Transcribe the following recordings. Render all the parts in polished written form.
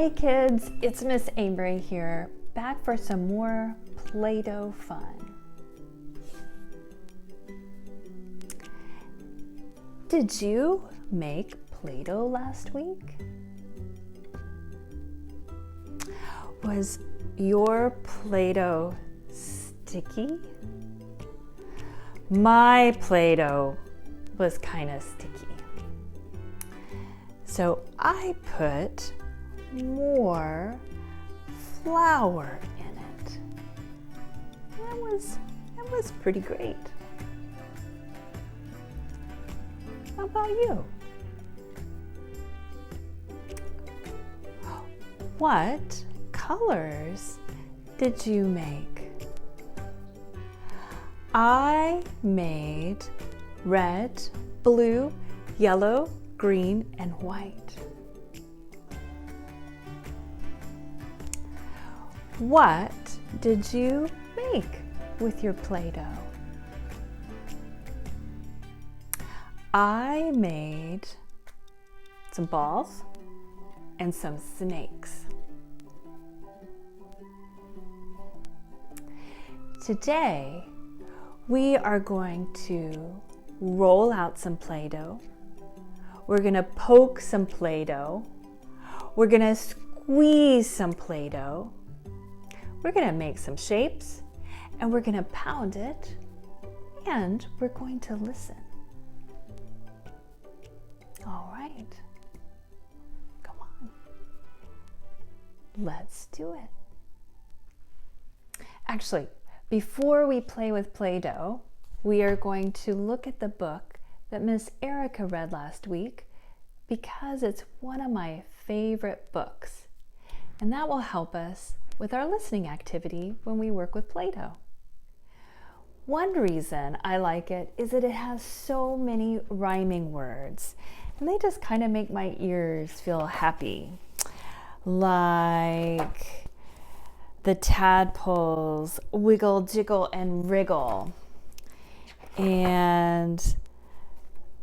Hey kids, it's Miss Amory here, back for some more Play-Doh fun. Did you make Play-Doh last week? Was your Play-Doh sticky? My Play-Doh was kind of sticky. So I put more flour in it. That was pretty great. How about you? What colors did you make? I made red, blue, yellow, green, and white. What did you make with your Play-Doh? I made some balls and some snakes. Today, we are going to roll out some Play-Doh. We're going to poke some Play-Doh. We're going to squeeze some Play-Doh. We're going to make some shapes, and we're going to pound it, and we're going to listen. All right. Come on. Let's do it. Actually, before we play with Play-Doh, we are going to look at the book that Miss Erica read last week because it's one of my favorite books, and that will help us with our listening activity when we work with Play-Doh. One reason I like it is that it has so many rhyming words, and they just kind of make my ears feel happy. Like the tadpoles wiggle, jiggle, and wriggle, and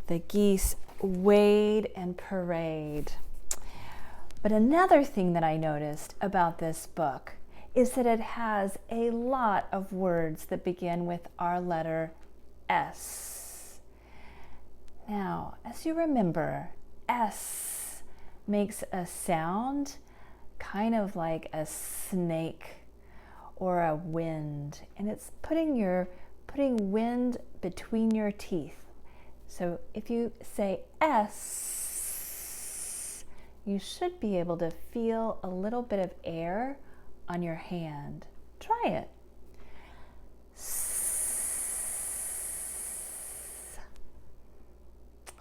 the geese wade and parade. But another thing that I noticed about this book is that it has a lot of words that begin with our letter S. Now, as you remember, S makes a sound kind of like a snake or a wind, and it's putting wind between your teeth. So if you say S, you should be able to feel a little bit of air on your hand. Try it.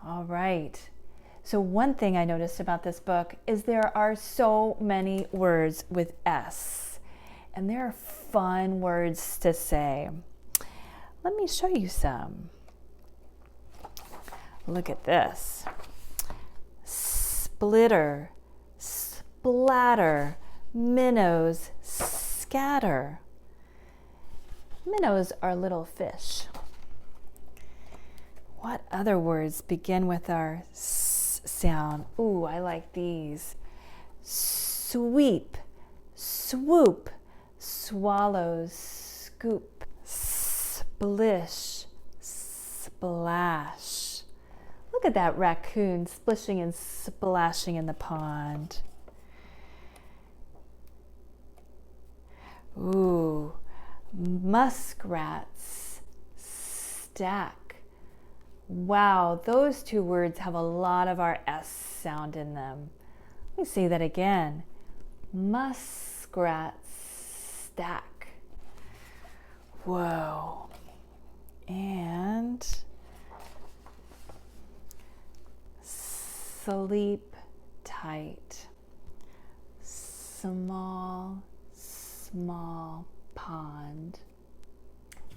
All right. So one thing I noticed about this book is there are so many words with S, and they're fun words to say. Let me show you some. Look at this. Splitter, splatter, minnows, scatter. Minnows are little fish. What other words begin with our S sound? Ooh, I like these. Sweep, swoop, swallows, scoop, splish, splash. Look at that raccoon splishing and splashing in the pond. Ooh, muskrats, stack. Wow, those two words have a lot of our S sound in them. Let me say that again. Muskrats, stack. Whoa. And sleep tight. Small pond.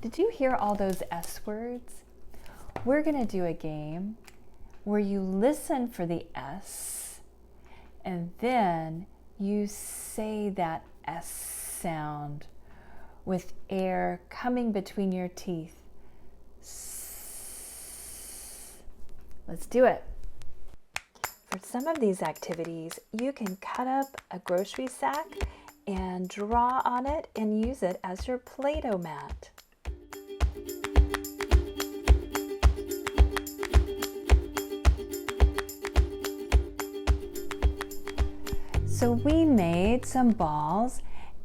Did you hear all those S words? We're going to do a game where you listen for the S and then you say that S sound with air coming between your teeth. Let's do it. For some of these activities, you can cut up a grocery sack and draw on it and use it as your Play-Doh mat. So we made some balls,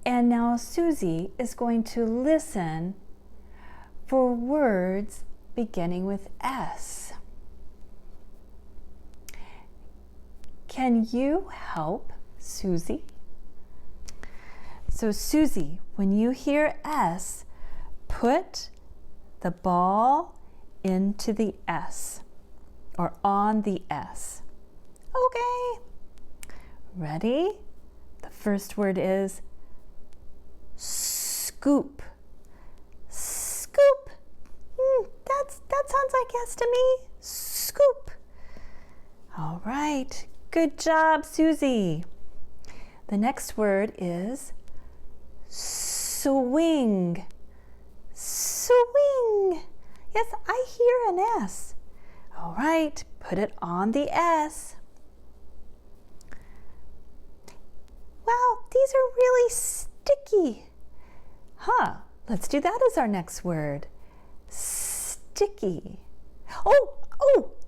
and now Susie is going to listen for words beginning with S. Can you help Susie? So Susie, when you hear S, put the ball into the S or on the S. Okay. Ready? The first word is scoop. Scoop. That sounds like yes to me. Scoop. All right. Good job, Susie. The next word is swing. Swing. Yes, I hear an S. All right. Put it on the S. Wow, these are really sticky. Huh, let's do that as our next word. Sticky. Oh,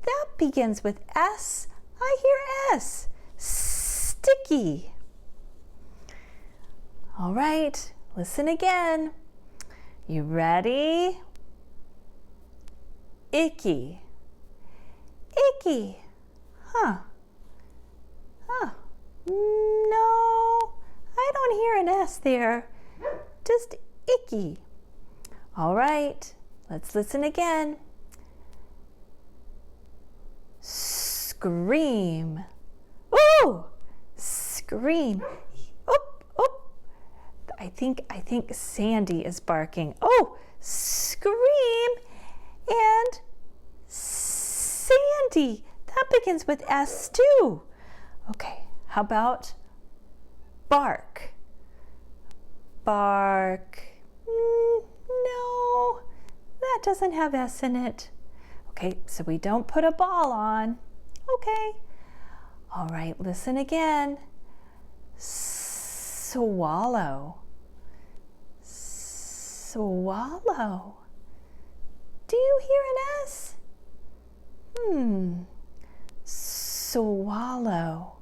that begins with S. I hear S. Sticky. All right, listen again. You ready? Icky. Icky. Huh. No, I don't hear an S there. Just icky. All right, let's listen again. Scream. Oh, scream. Oh. I think Sandy is barking. Oh, scream and Sandy. That begins with S too. Okay. How about bark? Bark. No, that doesn't have S in it. Okay, so we don't put a ball on. Okay. All right, listen again. Swallow. Swallow. Do you hear an S? Swallow.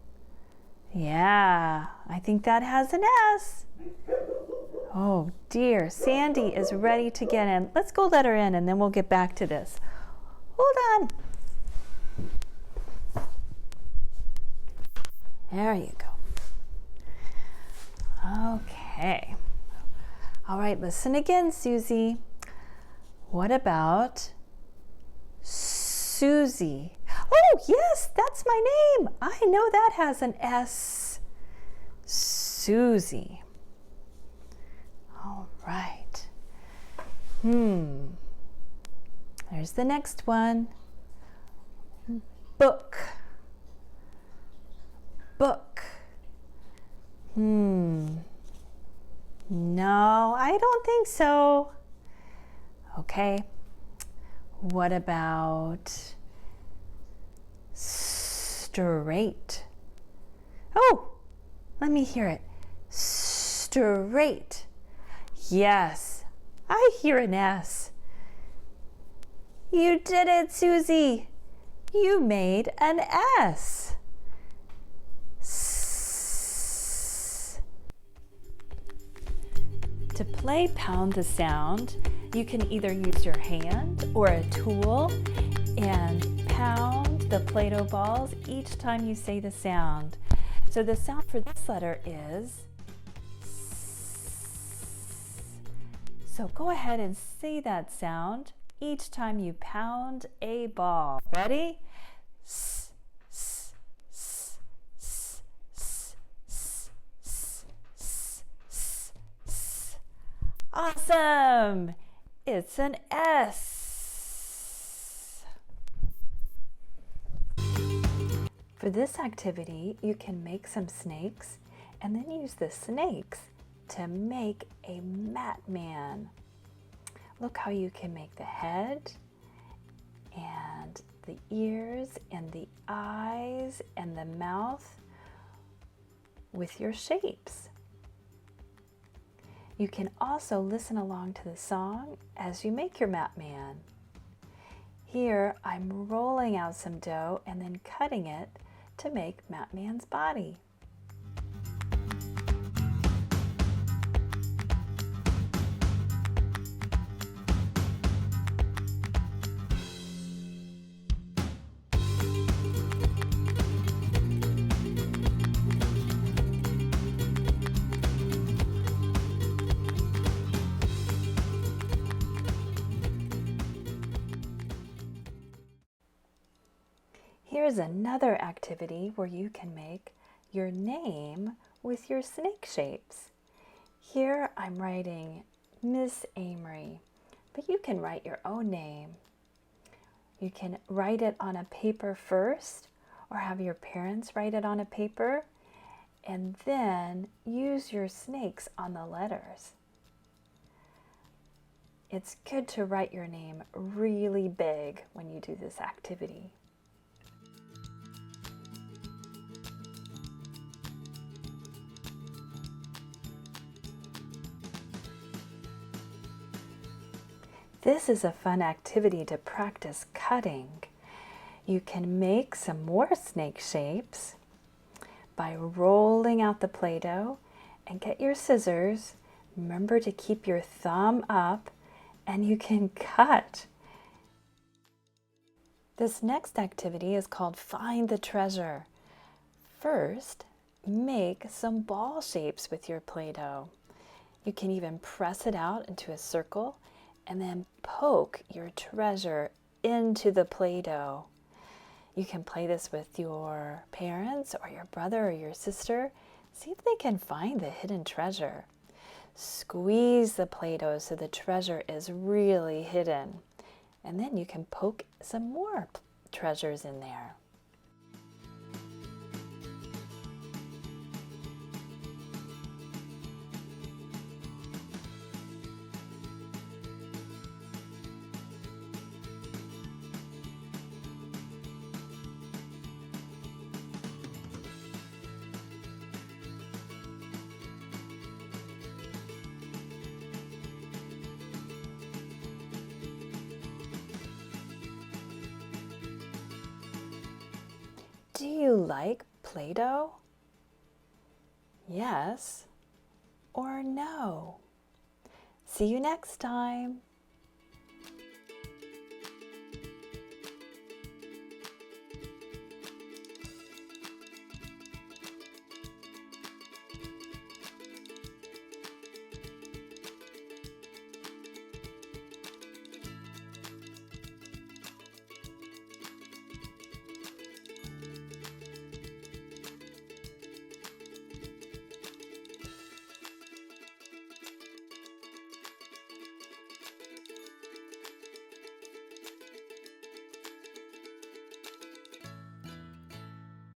Yeah, I think that has an S. Oh dear, Sandy is ready to get in. Let's go let her in and then we'll get back to this. Hold on. There you go. Okay. All right, listen again, Susie. What about Susie? Oh, yes, that's my name. I know that has an S. Susie. All right. There's the next one. Book. Book. No, I don't think so. Okay. What about straight? Oh, let me hear it. Straight. Yes, I hear an S. You did it, Susie. You made an S. To play Pound the Sound, you can either use your hand or a tool and pound the Play-Doh balls each time you say the sound. So the sound for this letter is S. So go ahead and say that sound each time you pound a ball. Ready? S, s, s, s, s, s, s, s, s, s. Awesome! It's an S. For this activity, you can make some snakes and then use the snakes to make a mat man. Look how you can make the head and the ears and the eyes and the mouth with your shapes. You can also listen along to the song as you make your Map Man. Here I'm rolling out some dough and then cutting it to make Map Man's body. Here's another activity where you can make your name with your snake shapes. Here I'm writing Miss Amory, but you can write your own name. You can write it on a paper first, or have your parents write it on a paper, and then use your snakes on the letters. It's good to write your name really big when you do this activity. This is a fun activity to practice cutting. You can make some more snake shapes by rolling out the Play-Doh, and get your scissors. Remember to keep your thumb up and you can cut. This next activity is called Find the Treasure. First, make some ball shapes with your Play-Doh. You can even press it out into a circle and then poke your treasure into the Play-Doh. You can play this with your parents or your brother or your sister. See if they can find the hidden treasure. Squeeze the Play-Doh so the treasure is really hidden. And then you can poke some more treasures in there. Do you like Play-Doh? Yes or no? See you next time.